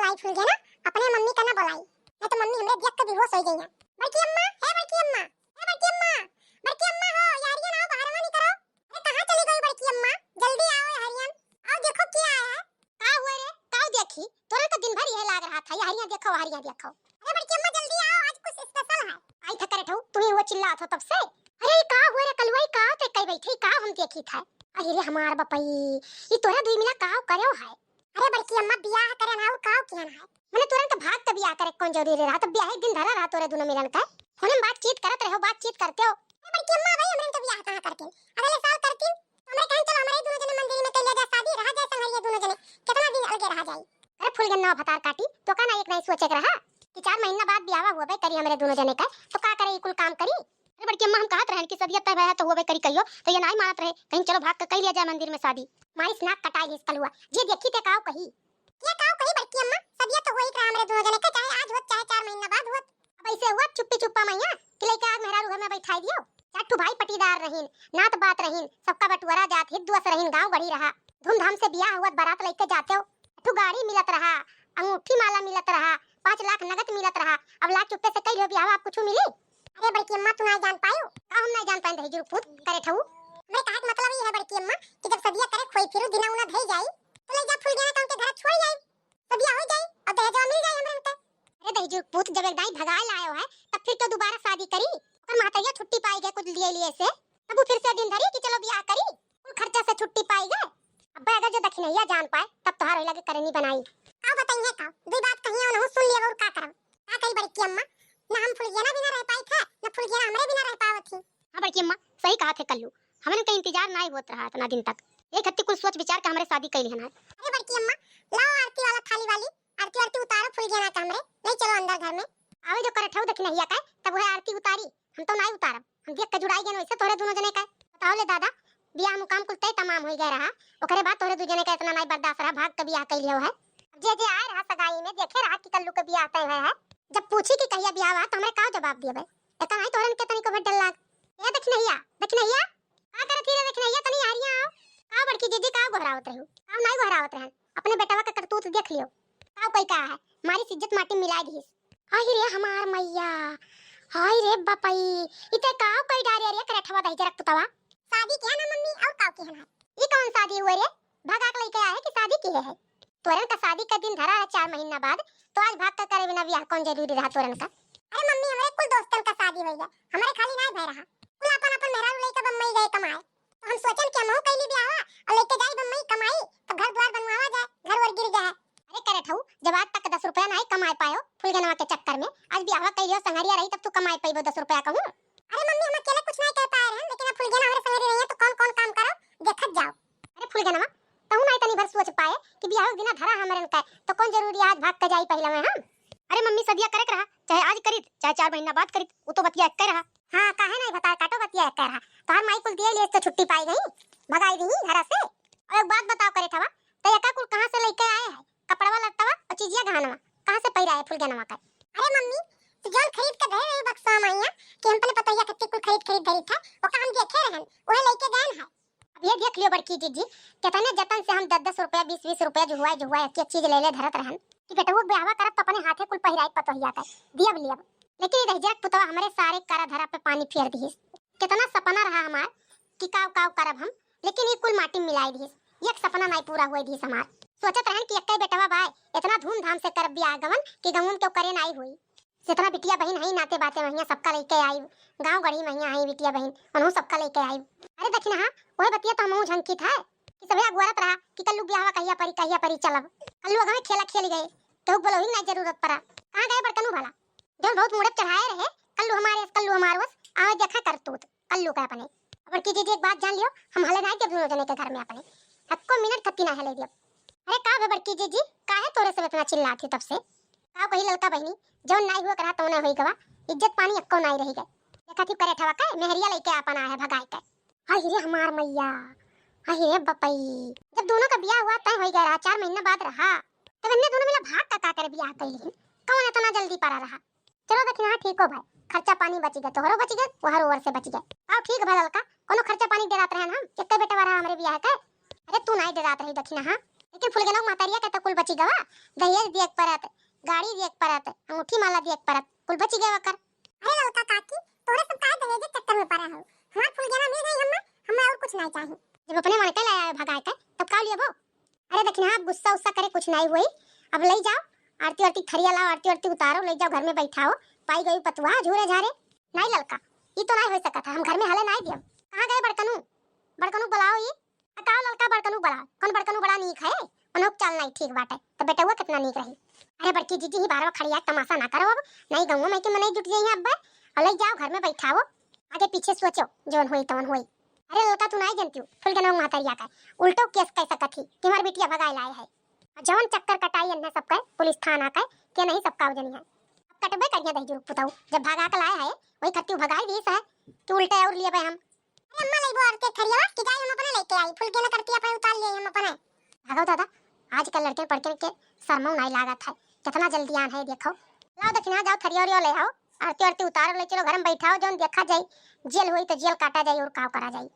बुलाई फूल गया ना, अपने मम्मी का ना बुलाई, नहीं तो मम्मी हमरे देख के बेहोश हो गई है। बड़की अम्मा है, बड़की अम्मा है, बड़की अम्मा, बड़की अम्मा हो यारियन, आओ बाहर में निकलो। अरे कहां चली गई बड़की अम्मा, जल्दी आओ यारियन, आओ देखो क्या आया है। का हुआ रे, का देखी तोरे तो दिन भर यह लाग रहा था, यारियां देखो हारियां देखो। अरे बड़की अम्मा जल्दी आओ, आज कुछ स्पेशल है। आई था करे ठऊ, तुम्ही वो चिल्लात हो तब से। अरे का हुआ रे कलवाई, का ते कई बैठी का हम देखी था। अरे रे हमार बपई, ई तोरा दुई मिला काव करयो है। अरे बड़की अम्मा बियाह करे ना काव कियन है, मने तुरंत भाग के बियाह करे कौन जरूरी रहा, तो बियाह एक दिन धरा रहा तोरे दोनों मिलन का। हुने बातचीत करत रहो, बातचीत करते हो। अरे बड़की अम्मा भाई हमरे तो बियाह कहां करती, अगले साल करती। हमरे कहन चलो हमारे दोनों जने मंदिर में कइले जा शादी, रहा जाए संगरिया दोनों जने, कितना दिन अलगे रहा जाए। अरे फूल गन्ना भतार काटी तो का ना एक नहीं सोचे रहा कि 4 महीना बाद बियाह हुआ बे करी हमरे दोनों जने का, तो का करे कुल काम करी। अरे बड़की अम्मा हम कहत रहे कि सदिया तय है तो हुआ बे करी कहियो, तो ये नहीं मानत रहे, कहीं चलो भाग के कई लिया जाए मंदिर में शादी। मारी स्नाक कटाई इस कलुआ जे देखी ते काव कही, क्या काव कही बड़की अम्मा, सदिया तो होई रहा हमरे दोनों जने का, चाहे आज हो चाहे 4 महीना बाद हो। अब ऐसे हुआ चुप्पी चुप्पा मैया कि लेके आज मेहरारू घर में बैठाई दियो। चाटू भाई पटीदार रहीन, नात बात रहीन, सबका बटुआरा जात हित दुआस रहीन, गांव गढ़ी रहा, धूमधाम से बियाह हुआ, बारात लेके जाते हो, ठू गाड़ी मिलत रहा, अंगूठी माला मिलत रहा, 5 लाख नगद मिलत रहा। अब ला चुप्पे से कई हो बियाह आप कुछ मिली। अरे बड़की अम्मा तू नहीं जान पायो का, हम नहीं जान पाए दही जुर पूत करे ठऊ। मैं कहा मतलब ये है बड़की अम्मा कि जब सदिया करे खोई फिरू दिना उना धई जाई, तो ले जा फूल गया काम के घर छोड़ जाई, तो बियाह हो जाई और दहेज मिल जाई हमरे के। अरे दही जुर पूत जब एक दाई भगाए लायो है तब फिर तो दोबारा शादी करी, और मातैया छुट्टी पाई गए कुछ लिए से, तब फिर से दिन धरी कि चलो बियाह करी, कुल खर्चा से छुट्टी पाई गए। अब अगर जो दखिनैया जान पाए तब तोहार लगे करनी बनाई। का बताइए का दो बात कहिए और सुन लिया और का करब, का कही बड़की अम्मा, ना हम फुलगियाना बिना रह पाई थे, ना फुलगियाना हमरे बिना रह पावत थी। हां बड़की अम्मा सही कहा थे कल्लू, हमन का इंतजार नहीं होत रहा इतना दिन तक, एक हत्ती कुल सोच विचार के हमरे शादी कइली हन। अरे बड़की अम्मा लाओ आरती वाला थाली वाली, आरती आरती उतारो फुलगियाना का हमरे, नहीं चलो अंदर घर में आवे जो करे ठऊ दखिनैया का, तब वह आरती उतारी, हम तो नहीं उतारब, हम देख के जुड़ाई गन वैसे तोरे दोनों जने का। बताओ ले दादा बियाह मुकाम कुल तय तमाम हो गया रहा, ओकरे बाद तोरे दो जने का इतना नहीं बर्दाश्त रहा, भाग के बियाह कइलियो है। जे जे आए रहा सगाई में देखे रहा कि कल्लू के बियाह तय है, जब पूछी कि कहिया बियाह हुआ तो हमरे का जवाब दिए बे, एता नहीं तोरन के तनी को भडल लाग। ए दखिनैया दखिनैया का करत रे दखिनैया, तनी हारियां आओ, का बड़की जीजी का गोहरावत रहू, का नहीं गोहरावत रहन, अपने बेटावा का करतूत देख लियो, का कोई का है मारी इज्जत माटी मिला दी। हाय रे हमार मैया, हाय रे बापई, इते का कोई डारे रे करठवा दही जरक पुतवा, शादी किया ना मम्मी और का की है, ये कौन शादी हुए रे, भगा के लेके आए कि शादी की है। तोरन का शादी का दिन धरा है 4 महीना बाद, तो आज भाग कर करे बिना बियाह कौन जरूरी रहा तोरन का। अरे मम्मी हमारे कुल दोस्तन का शादी हो गया, हमारे खाली नहीं भय रहा, कुल अपन अपन मेहरारू लेके बम्बई गए कमाए, तो हम सोचन कि हम हो कइली बियाह और लेके जाई बम्बई कमाई, तो घर द्वार बनवावा जाए, घर और गिर जाए। अरे करे ठऊ जब आज तक 10 रुपया नहीं कमाए पायो फुलगनवा के चक्कर में, आज बियाह कइलियो संगरिया रही तब तू कमाए पाइबो 10 रुपया कहूं। अरे मम्मी हम अकेले कुछ नहीं कह पाए रहन, लेकिन अब फुलगना हमारे संगरी रही है तो कौन कौन काम करो देखत जाओ। अरे फुलगनवा तहु नहीं तनी भर सोच पाए कि बियाह बिना धरा हमरन का, तो कौन जरूरी आज भाग के जाई पहले में हम। अरे मम्मी सदिया करे रहा, चाहे आज करी चाहे 4 महीना बाद करी, वो तो बतिया कर रहा। हां काहे नहीं बता काटो बतिया कर रहा, तोहर माई कुल दिए लिए तो छुट्टी पाई गई, भगाई दी घर से। और एक बात बताओ करे थवा, तो यका कुल कहां से लेके आए है, कपड़वा लत्तावा और चीजिया गहनवा कहां से पहिरा है फुलगनवा का। अरे मम्मी तो जल खरीद के दे रही बक्सा मैया कि हम पहले पतैया कत्ती कुल खरीद धरी था, वो का हम देखे रहन ओहे लेके गए हैं। अब ये देख लियो बड़की जीजी कितने जतन से हम 10-10 रुपया 20-20 रुपया जो हुआ एक चीज ले ले धरत रहन कि बेटा वो ब्याह करत तो अपने हाथे कुल पहिराई पतोहिया का दियब लियब, लेकिन रह जात पुतवा हमरे सारे करा धरा पे पानी फेर दी। कितना सपना रहा हमार कि काव काव करब हम, लेकिन ये कुल माटी मिलाई दी, एक सपना नहीं पूरा हुई दी हमार। सोचत रहन कि एकई बेटवा भाई इतना धूमधाम से करब बियाह गवन कि गंगुन के करे नहीं हुई, जितना बिटिया बहन है नाते बाते महिया सबका लेके आई, गांव गढ़ी महिया है बिटिया बहन उन्हों सबका लेके आई। अरे दखिना हां ओए बतिया तो हमहु झंकी था कि सबे अगवरत रहा कि कल्लू बियाह कहिया परी चलब, कल्लू अगमे खेला खेल गए तो बोलो ही नहीं जरूरत पड़ा, कहां गए बड़कनू भला जब बहुत मुड़त चढ़ाए रहे कल्लू हमारे आवे देखा करतूत कल्लू का अपने। अब की जीजी एक बात जान लियो, हम हले नहीं के दोनों जने के घर में अपने हक्को मिनट खत्ती ना हले दियो। अरे का है बड़की जीजी काहे तोरे से इतना चिल्लाती तब से, का कही ललका बहनी जो नहीं हुआ करा तो ना होई गवा, इज्जत पानी अक्को नहीं रही गए, देखा थी करे ठवा का मेहरिया लेके अपन आया भगाए के। हाय रे हमार मैया, हाय रे बपई, जब दोनों का बियाह हुआ तय हो गया 4 महीना बाद रहा, तब इन्ने दोनों मिला भाग का करे बियाह कइली, कौन इतना जल्दी पड़ा रहा। चलो देखना ठीक हो भाई, खर्चा पानी बच गया, तोहरो बच गया वहर ओवर से बच गया। आओ ठीक है ललका कोनो खर्चा पानी देरात रहन हम, एक बेटा वाला हमरे बियाह का। अरे तू नहीं देरात रही दखिना हां, लेकिन फुल गना मातारिया के तो कुल बची गवा, दहेज दिए परत, गाड़ी दिए परत, अंगूठी माला दिए परत, कुल बची गवा कर। अरे लड़का काकी तोरे सब काहे दहेज के चक्कर में पड़ा हो, हमार फुल गना मिल गई हम्मा, हमें और कुछ नहीं चाहिए। जब अपने मन के लाया भगाए के तब का लिया वो। अरे देखना आप गुस्सा उस्सा करे कुछ नहीं हुई, अब ले जाओ आरती आरती थरिया लाओ, आरती आरती उतारो, ले जाओ घर में बैठाओ, पाई गई पतवा झूरे झारे। नहीं लड़का ये तो नहीं हो सकता था, हम घर में हले नहीं दियो। कहां गए बड़कनू, बड़कनू बुलाओ, ये हटाओ लड़का बड़कनू बड़ा, कौन बड़कनू बड़ा नीक है, उन्हों चाल नहीं ठीक बात है, तो बेटा हुआ कितना नीक रही। अरे बड़की जीजी ही बारवा खड़िया तमाशा ना करो, अब नहीं गाँव में के मने जुट जाइए अब, और ले जाओ घर में बैठाओ, आगे पीछे सोचो जोन हुई तवन हुई। अरे लड़का तू नहीं जानती फुल के नाम मातरिया का उल्टो केस कह सकत थी, तुम्हारी बिटिया भगाए लाए है, जवन चक्कर कटाई अन्ने सबका पुलिस थाना का के नहीं सबका उजनी है। अब कटबे करिया दही जुरुक पुताऊ, जब भगा के लाए है वही खत्ती भगाई दीस है कि उल्टे और लिए बे हम। अरे अम्मा लेबो और के खरिया कि गाय हम अपने लेके आई, फुल के ना करती अपने उतार लिए हम अपने। भागो दादा, आजकल लड़के पढ़के के शर्मो नहीं लागत है, कितना जल्दी आन है देखो। लाओ दक्षिणा जाओ थरिया और ले आओ, आरती आरती उतारो, ले चलो घर में बैठाओ, जोन देखा जाए जेल हुई तो जेल काटा जाए और काव करा जाए।